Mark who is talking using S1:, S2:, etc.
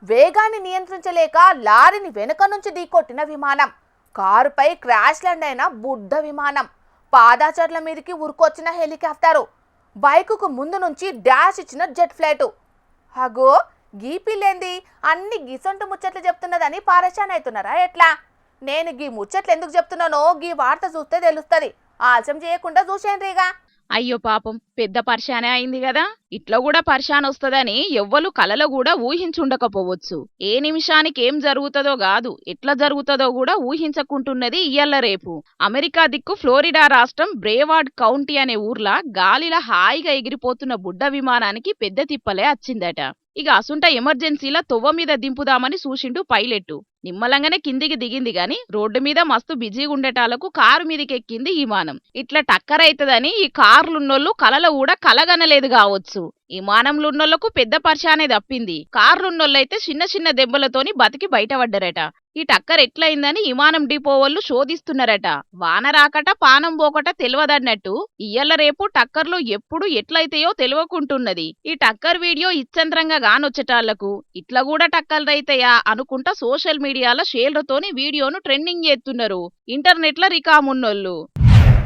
S1: వేగాన్ని నియంత్రించలేక లారీని వెనుక నుంచి ఢీకొట్టిన విమానం, కారుపై క్రాష్ ల్యాండ్ అయిన బుడ్డ విమానం, పాదాచర్ల మీదకి ఉరుకొచ్చిన హెలికాప్టరు, బైకుకు ముందు నుంచి డాష్ ఇచ్చిన జెట్ ఫ్లైటు. అగో గీ పిల్లేంది అన్ని గిసొంటు ముచ్చట్లు చెప్తున్నదని పారేషాన్ అవుతున్నారా ఎట్లా? నేను గీ ముచ్చట్లు ఎందుకు చెప్తున్నానో గీ వార్త చూస్తే తెలుస్తుంది. ఆలస్యం చేయకుండా చూసేయండిగా.
S2: అయ్యో పాపం, పెద్ద పరిశానే అయింది కదా. ఇట్లా కూడా పరిశాన్ వస్తుందని ఎవ్వరు కలలో కూడా ఊహించుండకపోవచ్చు. ఏ నిమిషానికి ఏం జరుగుతుందో కాదు, ఎట్లా జరుగుతుందో కూడా ఊహించకుంటున్నది ఇయ్యాల రేపు. అమెరికా దిక్కు ఫ్లోరిడా రాష్ట్రం బ్రేవార్డ్ కౌంటీ అనే ఊర్లా గాలిలా హాయిగా ఎగిరిపోతున్న బుడ్డ విమానానికి పెద్ద తిప్పలే వచ్చిందట. ఇక అసుంట ఎమర్జెన్సీలా తొవ్వ మీద దింపుదామని చూసిండు పైలెట్టు. నిమ్మలంగానే కిందికి దిగింది గాని రోడ్డు మీద మస్తు బిజీగా ఉండేటాలకు కారు మీదకెక్కింది విమానం. ఇట్లా టక్కరైతదని ఈ కార్లున్నోళ్ళు కలలో కూడా కలగనలేదు కావచ్చు. విమానంలున్నోళ్లకు పెద్ద పరిశానే తప్పింది. కార్లున్నోళ్ళైతే చిన్న చిన్న దెబ్బలతోని బతికి బయటపడ్డారట. ఈ టక్కర్ ఎట్లయిందని విమానం డిపో వాళ్ళు శోధిస్తున్నారట. వాన రాకట పానం పోకట తెలియదన్నట్టు ఇయ్యాల రేపు టక్కర్లు ఎప్పుడు ఎట్లయితాయో తెలియకుంటున్నది. ఈ టక్కర్ వీడియో ఇచ్చంత్రంగా గానొచ్చటాళ్లకు ఇట్లా కూడా టక్కర్లైతాయా అనుకుంటా సోషల్ మీడియాలో షేర్లతోని వీడియోను ట్రెండింగ్ చేస్తున్నారు ఇంటర్నెట్ లో రికామున్నోళ్ళు.